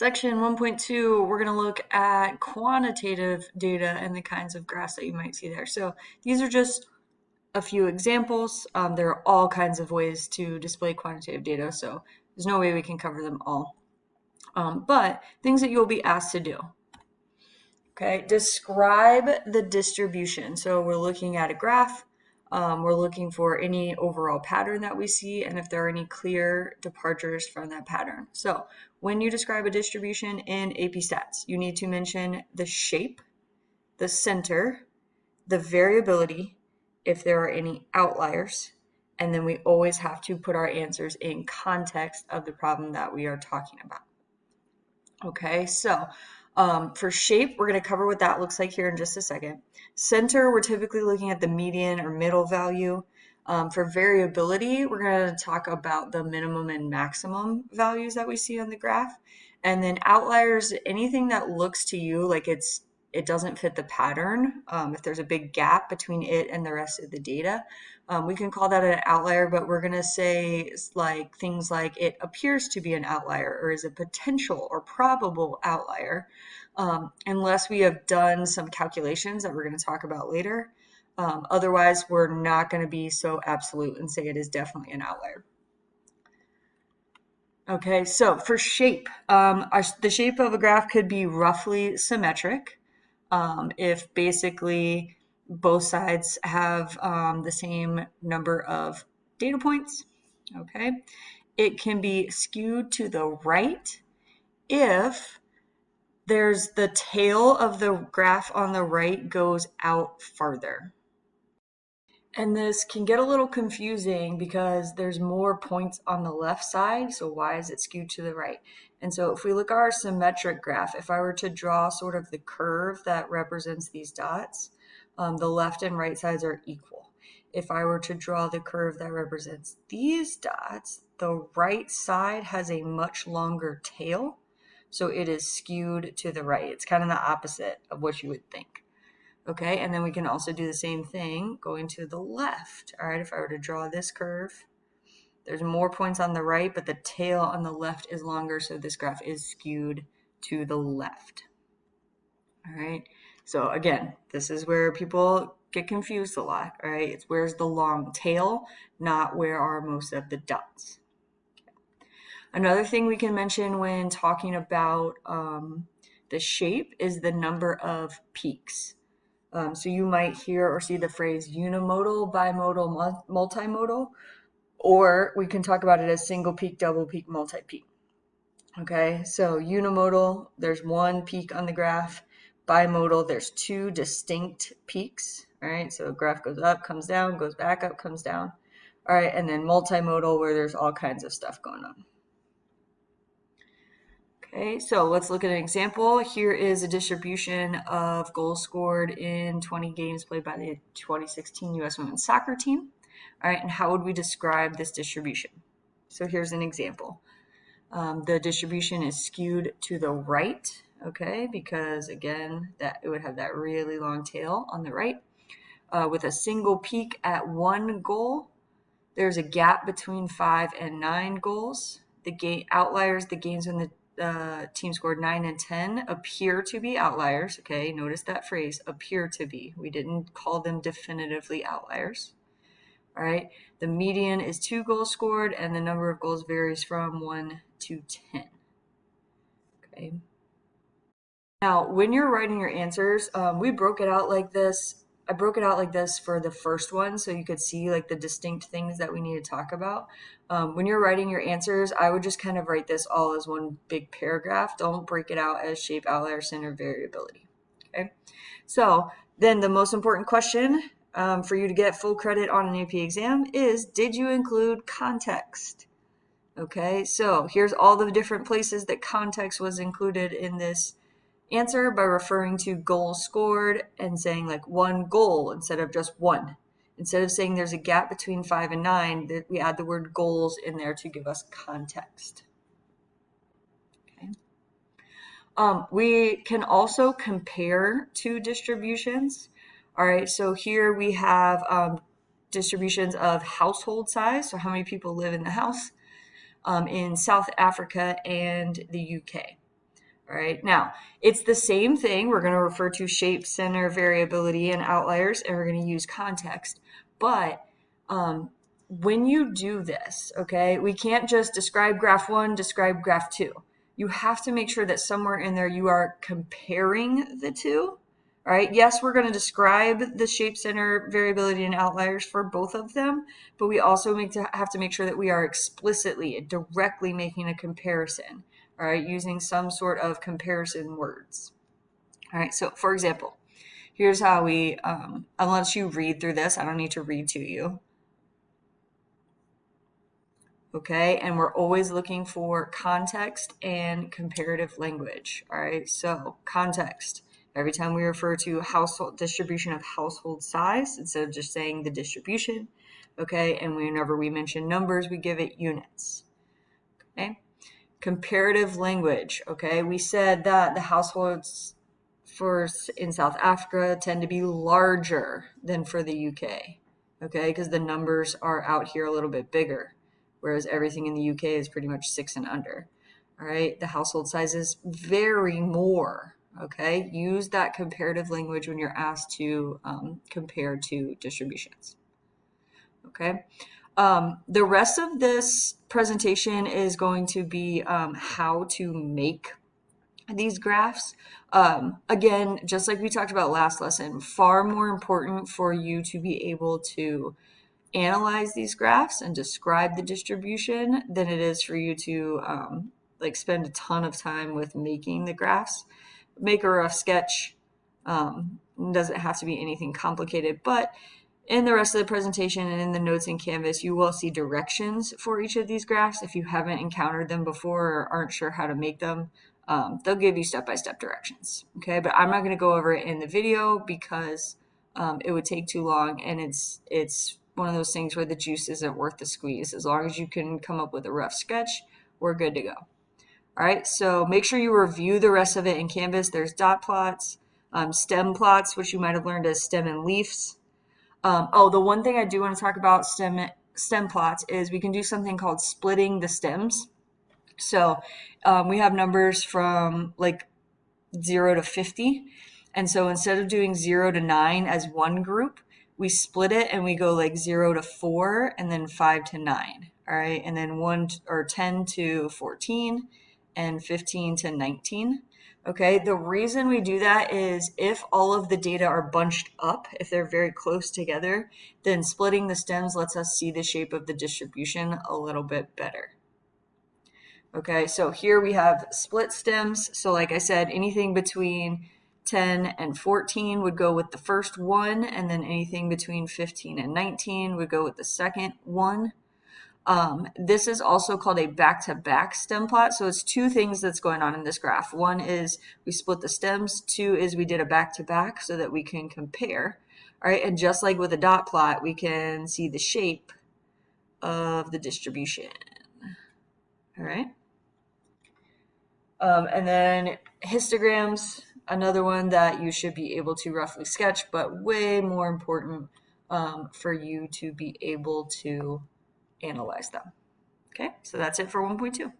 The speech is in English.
Section 1.2, we're going to look at quantitative data and the kinds of graphs that you might see there. So these are just a few examples. There are all kinds of ways to display quantitative data, so there's no way we can cover them all. But things that you'll be asked to do. Okay, describe the distribution. So we're looking at a graph. We're looking for any overall pattern that we see and if there are any clear departures from that pattern. So when you describe a distribution in AP Stats, you need to mention the shape, the center, the variability, if there are any outliers, and then we always have to put our answers in context of the problem that we are talking about. Okay, so for shape, we're going to cover what that looks like here in just a second. Center, we're typically looking at the median or middle value. For variability, we're going to talk about the minimum and maximum values that we see on the graph. And then outliers, anything that looks to you like it doesn't fit the pattern, if there's a big gap between it and the rest of the data, we can call that an outlier, but we're going to say like things like it appears to be an outlier or is a potential or probable outlier, unless we have done some calculations that we're going to talk about later. Otherwise, we're not going to be so absolute and say it is definitely an outlier. Okay, so for shape, the shape of a graph could be roughly symmetric. If basically both sides have the same number of data points, okay? It can be skewed to the right if there's the tail of the graph on the right goes out farther. And this can get a little confusing because there's more points on the left side, so why is it skewed to the right? And so if we look at our symmetric graph, if I were to draw sort of the curve that represents these dots, the left and right sides are equal. If I were to draw the curve that represents these dots, the right side has a much longer tail, so it is skewed to the right. It's kind of the opposite of what you would think. Okay, and then we can also do the same thing going to the left. All right, if I were to draw this curve, there's more points on the right, but the tail on the left is longer, so this graph is skewed to the left. All right, so again, this is where people get confused a lot. All right, it's where's the long tail, not where are most of the dots. Another thing we can mention when talking about the shape is the number of peaks. So you might hear or see the phrase unimodal, bimodal, multimodal, or we can talk about it as single peak, double peak, multi-peak. Okay, so unimodal, there's one peak on the graph. Bimodal, there's two distinct peaks. All right, so a graph goes up, comes down, goes back up, comes down. All right, and then multimodal, where there's all kinds of stuff going on. Okay, so let's look at an example. Here is a distribution of goals scored in 20 games played by the 2016 U.S. women's soccer team. All right, and how would we describe this distribution? So here's an example. The distribution is skewed to the right, okay, because again, that it would have that really long tail on the right. With a single peak at one goal, there's a gap between 5 and 9 goals. The outliers, the games when the team scored 9 and 10 appear to be outliers. Okay, notice that phrase, appear to be. We didn't call them definitively outliers. All right, the median is 2 goals scored and the number of goals varies from 1 to 10. Okay. Now, when you're writing your answers, we broke it out like this. I broke it out like this for the first one so you could see like the distinct things that we need to talk about. When you're writing your answers, I would just kind of write this all as one big paragraph. Don't break it out as shape, outlier, center, variability. Okay. So then the most important question for you to get full credit on an AP exam is, did you include context? Okay, so here's all the different places that context was included in this answer by referring to goals scored and saying like one goal instead of just one. Instead of saying there's a gap between 5 and 9, that we add the word goals in there to give us context. Okay. We can also compare two distributions. All right, so here we have distributions of household size, so how many people live in the house, in South Africa and the UK. All right, now it's the same thing. We're going to refer to shape, center, variability, and outliers, and we're going to use context. But when you do this, okay, we can't just describe graph one, describe graph two. You have to make sure that somewhere in there you are comparing the two. All right, yes, we're going to describe the shape, center, variability, and outliers for both of them, but we also have to make sure that we are explicitly, directly making a comparison. All right, using some sort of comparison words. All right, so for example, here's how we, unless you read through this, I don't need to read to you. Okay, and we're always looking for context and comparative language. All right, so context. Every time we refer to household distribution of household size, instead of just saying the distribution, okay, and whenever we mention numbers, we give it units. Okay. Comparative language, okay? We said that the households in South Africa tend to be larger than for the UK, okay? Because the numbers are out here a little bit bigger, whereas everything in the UK is pretty much 6 and under, all right? The household sizes vary more, okay? Use that comparative language when you're asked to compare two distributions, okay? The rest of this presentation is going to be how to make these graphs. Again, just like we talked about last lesson, far more important for you to be able to analyze these graphs and describe the distribution than it is for you to like spend a ton of time with making the graphs. Make a rough sketch. Doesn't have to be anything complicated, but in the rest of the presentation and in the notes in Canvas, you will see directions for each of these graphs. If you haven't encountered them before or aren't sure how to make them, they'll give you step-by-step directions. Okay, but I'm not going to go over it in the video because it would take too long, and it's one of those things where the juice isn't worth the squeeze. As long as you can come up with a rough sketch, we're good to go. All right, so make sure you review the rest of it in Canvas. There's dot plots, stem plots, which you might have learned as stem and leaves. The one thing I do want to talk about stem plots is we can do something called splitting the stems. So we have numbers from like 0 to 50. And so instead of doing 0 to 9 as one group, we split it and we go like 0 to 4 and then 5 to 9. All right. And then 10 to 14 and 15 to 19. Okay, the reason we do that is if all of the data are bunched up, if they're very close together, then splitting the stems lets us see the shape of the distribution a little bit better. Okay, so here we have split stems. So like I said, anything between 10 and 14 would go with the first one, and then anything between 15 and 19 would go with the second one. This is also called a back-to-back stem plot. So it's two things that's going on in this graph. One is we split the stems. Two is we did a back-to-back so that we can compare. All right, and just like with a dot plot, we can see the shape of the distribution. All right. And then histograms, another one that you should be able to roughly sketch, but way more important for you to be able to analyze them. Okay, so that's it for 1.2.